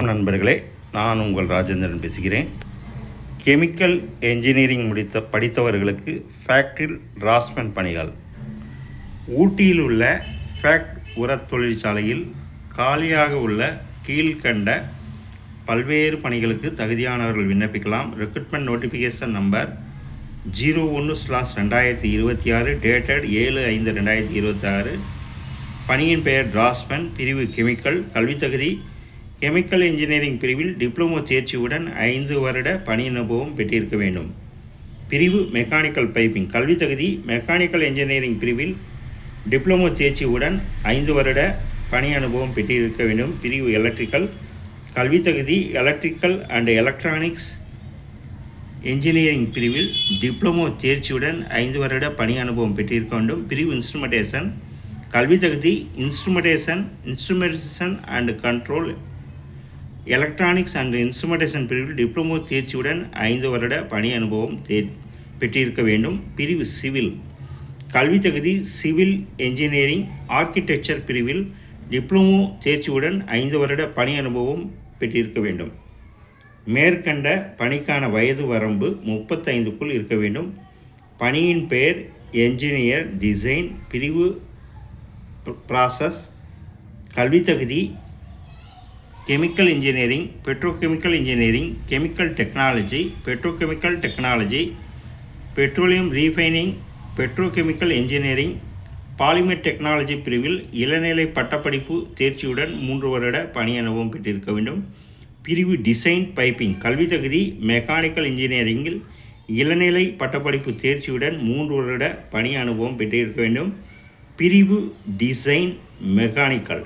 வணக்கம் நண்பர்களே, நான் உங்கள் ராஜேந்திரன் பேசுகிறேன். கெமிக்கல் என்ஜினியரிங் படித்தவர்களுக்கு ஃபேக்டரியில் டிராஃப்ட்மேன் பணிகள். ஊட்டியில் உள்ள ஃபேக்ட் உரத் தொழிற்சாலையில் காலியாக உள்ள கீழ்கண்ட பல்வேறு பணிகளுக்கு தகுதியானவர்கள் விண்ணப்பிக்கலாம். Recruitment notification number 01/2026 dated 7/5/2026. பணியின் பெயர் டிராஃப்ட்மேன். பிரிவு கெமிக்கல். கல்வித்தகுதி கெமிக்கல் இன்ஜினியரிங் பிரிவில் டிப்ளமோ தேர்ச்சியுடன் 5 வருட பணி அனுபவம் பெற்றிருக்க வேண்டும். பிரிவு மெக்கானிக்கல் பைப்பிங். கல்வித்தகுதி மெக்கானிக்கல் இன்ஜினியரிங் பிரிவில் டிப்ளமோ தேர்ச்சியுடன் 5 வருட பணி அனுபவம் பெற்றிருக்க வேண்டும். பிரிவு எலக்ட்ரிக்கல். கல்வித்தகுதி எலக்ட்ரிக்கல் அண்ட் எலக்ட்ரானிக்ஸ் இன்ஜினியரிங் பிரிவில் டிப்ளமோ தேர்ச்சியுடன் 5 வருட பணி அனுபவம் பெற்றிருக்க வேண்டும். பிரிவு இன்ஸ்ட்ருமெண்டேஷன். கல்வித்தகுதி instrumentation and control electronics and instrumentation பிரிவில் டிப்ளமோ தேர்ச்சியுடன் 5 வருட பணி அனுபவம் பெற்றிருக்க வேண்டும். பிரிவு சிவில். கல்வித்தகுதி சிவில் என்ஜினியரிங் ஆர்கிடெக்சர் பிரிவில் டிப்ளமோ தேர்ச்சியுடன் 5 வருட பணி அனுபவம் பெற்றிருக்க வேண்டும். மேற்கண்ட பணிக்கான வயது வரம்பு 35க்குள் இருக்க வேண்டும். பணியின் பெயர் என்ஜினியர் டிசைன். பிரிவு ப்ராசஸ். கல்வித்தகுதி chemical engineering, petrochemical engineering, chemical technology, petrochemical technology, petroleum refining, petrochemical engineering, polymer technology பிரிவில் இளநிலை பட்டப்படிப்பு தேர்ச்சியுடன் 3 வருட பணி அனுபவம் பெற்றிருக்க வேண்டும். பிரிவு டிசைன் பைப்பிங். கல்வித்தகுதி மெக்கானிக்கல் இன்ஜினியரிங்கில் இளநிலை பட்டப்படிப்பு தேர்ச்சியுடன் 3 வருட பணி அனுபவம் பெற்றிருக்க வேண்டும். பிரிவு டிசைன் மெக்கானிக்கல்.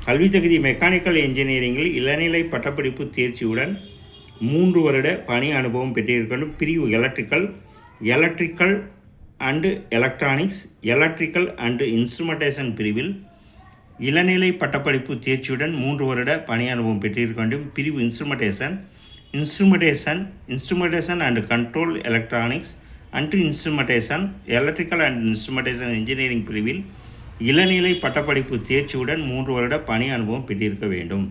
கல்வித்தகுதி மெக்கானிக்கல் இன்ஜினியரிங்கில் இளநிலை பட்டப்படிப்பு தேர்ச்சியுடன் 3 வருட பணி அனுபவம் பெற்றிருக்க வேண்டும். பிரிவு electrical and electronics, electrical and instrumentation பிரிவில் இளநிலை பட்டப்படிப்பு தேர்ச்சியுடன் 3 வருட பணி அனுபவம் பெற்றிருக்க வேண்டும். பிரிவு instrumentation and control electronics and instrumentation, electrical and instrumentation engineering பிரிவில் இளநிலை பட்டப்படிப்பு தேர்ச்சியுடன் 3 வருட பணி அனுபவம் பெற்றிருக்க வேண்டும்.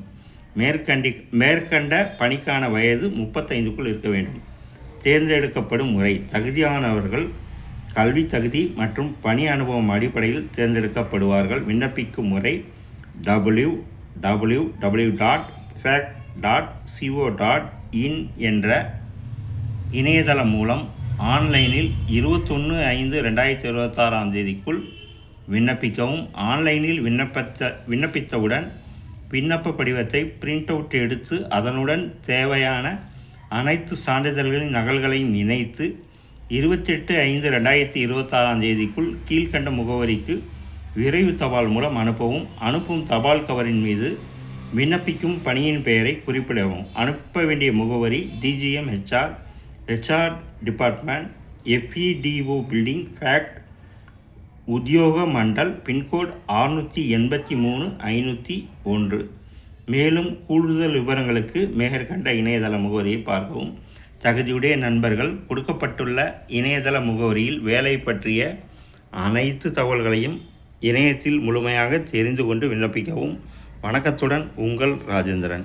மேற்கண்ட பணிக்கான வயது 35க்குள் இருக்க வேண்டும். தேர்ந்தெடுக்கப்படும் முறை. தகுதியானவர்கள் கல்வி தகுதி மற்றும் பணி அனுபவம் அடிப்படையில் தேர்ந்தெடுக்கப்படுவார்கள். விண்ணப்பிக்கும் முறை www.fact.co.in என்ற இணையதளம் மூலம் ஆன்லைனில் 21/5/2026 விண்ணப்பிக்கவும். ஆன்லைனில் விண்ணப்பித்தவுடன் விண்ணப்ப படிவத்தை பிரிண்ட் அவுட் எடுத்து அதனுடன் தேவையான அனைத்து சான்றிதழ்களின் நகல்களையும் இணைத்து 28/5/2026 கீழ்கண்ட முகவரிக்கு விரைவு தபால் மூலம் அனுப்பவும். அனுப்பும் தபால் கவரின் மீது விண்ணப்பிக்கும் பணியின் பெயரை குறிப்பிடவும். அனுப்ப வேண்டிய முகவரி DGM HR department, FEDO building, fact உத்தியோக மண்டல், பின்கோட் 683-501. மேலும் கூடுதல் விவரங்களுக்கு மேற்கண்ட இணையதள முகவரியை பார்க்கவும். தகுதியுடைய நண்பர்கள் கொடுக்கப்பட்டுள்ள இணையதள முகவரியில் வேலை பற்றிய அனைத்து தகவல்களையும் இணையத்தில் முழுமையாக தெரிந்து கொண்டு விண்ணப்பிக்கவும். வணக்கத்துடன் உங்கள் ராஜேந்திரன்.